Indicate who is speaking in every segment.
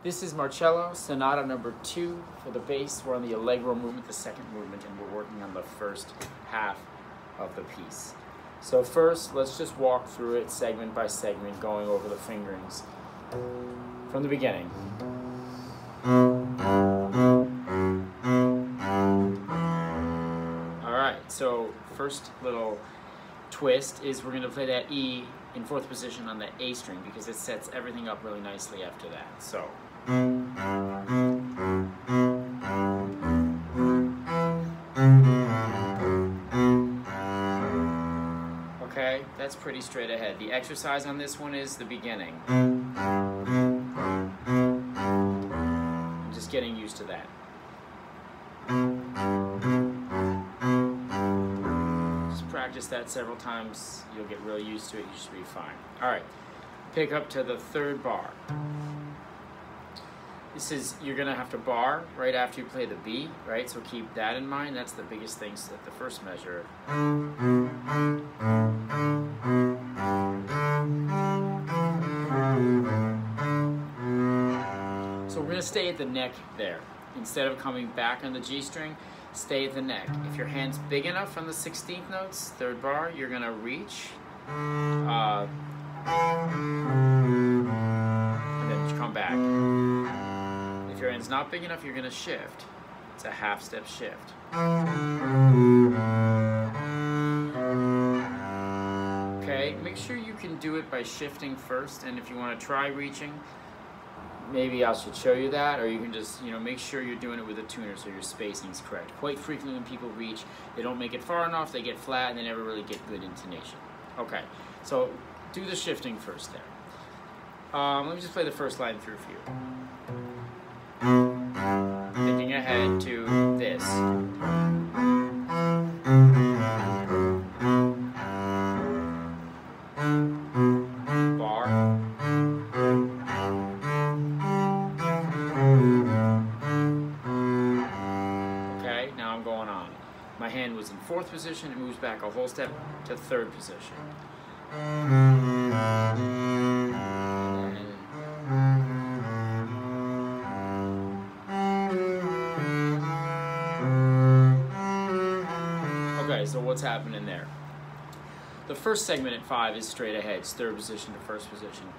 Speaker 1: This is Marcello Sonata number 2 for the bass. We're on the Allegro movement, the second movement, and we're working on the first half of the piece. So first, let's just walk through it segment by segment, going over the fingerings from the beginning. Alright, so first little twist is we're going to play that E in 4th position on the A string because it sets everything up really nicely after that. So okay, that's pretty straight ahead. The exercise on this one is the beginning. I'm just getting used to that. Just practice that several times. You'll get really used to it. You should be fine. All right, pick up to the 3rd bar. This is, you're going to have to bar right after you play the B, right? So keep that in mind. That's the biggest thing at the first measure. So we're going to stay at the neck there. Instead of coming back on the G string, stay at the neck. If your hand's big enough on the 16th notes, 3rd bar, you're going to reach. And then you come back. If your hand's not big enough, you're going to shift. It's a half-step shift. Okay, make sure you can do it by shifting first, and if you want to try reaching, maybe I should show you that, or you can just, make sure you're doing it with a tuner so your spacing is correct. Quite frequently when people reach, they don't make it far enough, they get flat, and they never really get good intonation. Okay, so do the shifting first there. Let me just play the first line through for you. Thinking ahead to this. Bar. Okay, now I'm going on. My hand was in 4th position, it moves back a whole step to 3rd position. Okay, so what's happening there? The first segment at 5 is straight ahead, it's 3rd position to 1st position.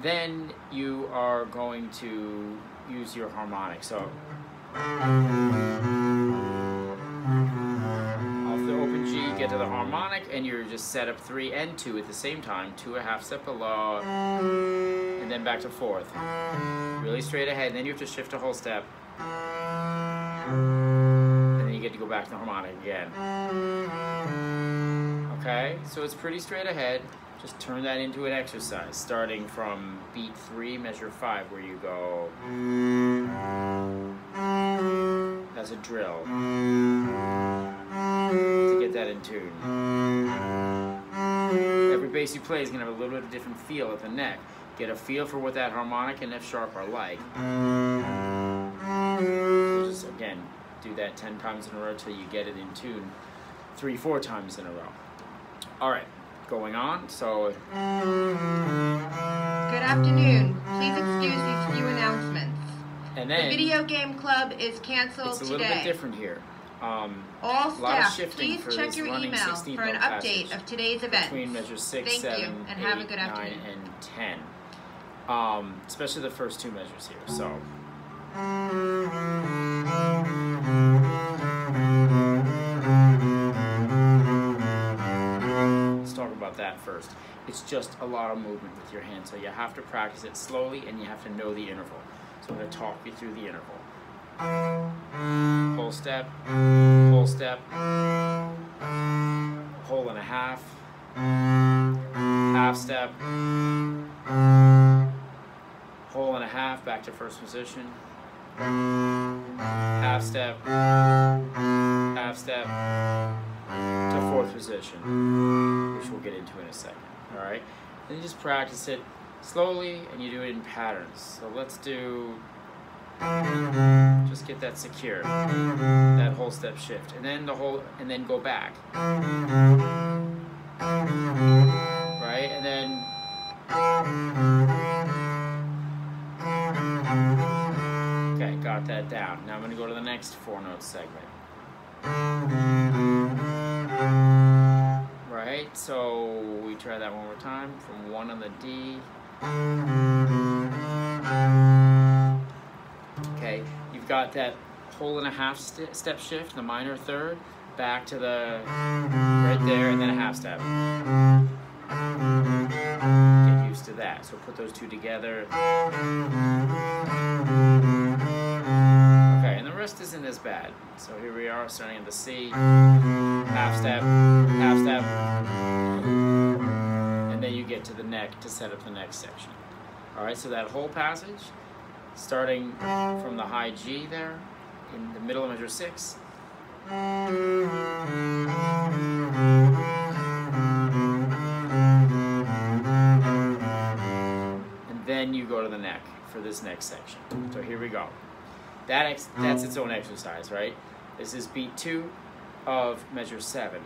Speaker 1: Then you are going to use your harmonic. So off the open G, get to the harmonic, and you're just set up 3 and 2 at the same time, 2 a half step below, and then back to 4th. Really straight ahead, and then you have to shift a whole step. And then you get to go back to the harmonic again. Okay, so it's pretty straight ahead. Just turn that into an exercise, starting from beat 3, measure 5, where you go as a drill to get that in tune. Every bass you play is going to have a little bit of different feel at the neck. Get a feel for what that harmonic and F sharp are like. So just, again, do that 10 times in a row till you get it in tune 3-4 times in a row. All right, going on, so...
Speaker 2: Good afternoon. Please excuse these few announcements.
Speaker 1: And then...
Speaker 2: The video game club is canceled today.
Speaker 1: It's a little bit different here.
Speaker 2: All staff, please check your email for an update of today's event.
Speaker 1: Between measures 6,
Speaker 2: Thank
Speaker 1: 7,
Speaker 2: you, and
Speaker 1: 8,
Speaker 2: have a good
Speaker 1: 9,
Speaker 2: afternoon.
Speaker 1: and 10. Especially the first 2 measures here, so... Let's talk about that first. It's just a lot of movement with your hand, so you have to practice it slowly and you have to know the interval. So I'm going to talk you through the interval. Whole step, whole and a half step, whole and a half, back to 1st position, half step, to 4th position, which we'll get into in a second. All right, and you just practice it slowly, and you do it in patterns. So let's do. Just get that secure, that whole step shift, and then and then go back, right, and then got that down. Now I'm going to go to the next 4-note segment. Right, so we try that one more time from 1 on the D. Okay, you've got that whole and a half step shift, the minor third, back to the right there, and then a half step. Get used to that. So put those two together. Okay, and the rest isn't as bad. So here we are, starting at the C, half step, and then you get to the neck to set up the next section. All right, so that whole passage, starting from the high G there, in the middle of measure 6, and then you go to the neck for this next section. So here we go. That's its own exercise, right? This is beat 2 of measure 7.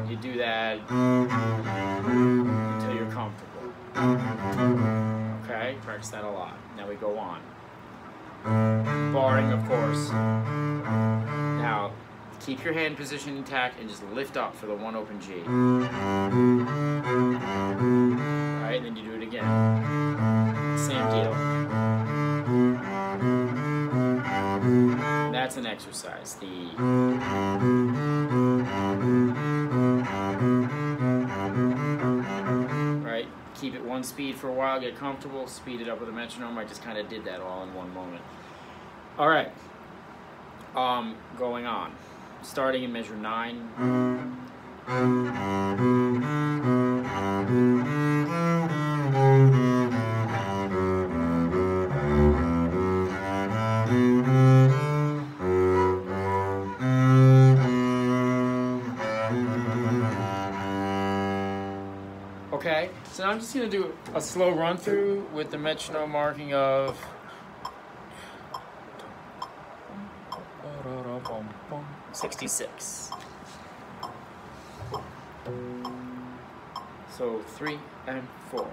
Speaker 1: You do that until you're comfortable. Okay, practice that a lot. Now we go on. Barring, of course. Now, keep your hand position intact and just lift up for the 1 open G. Alright, and then you do it again. Same deal. That's an exercise. Right? Keep it one speed for a while, get comfortable, speed it up with a metronome. I just kind of did that all in one moment. All right. Going on. Starting in measure 9. Okay, so I'm just going to do a slow run through with the metronome marking of 66. So 3 and 4.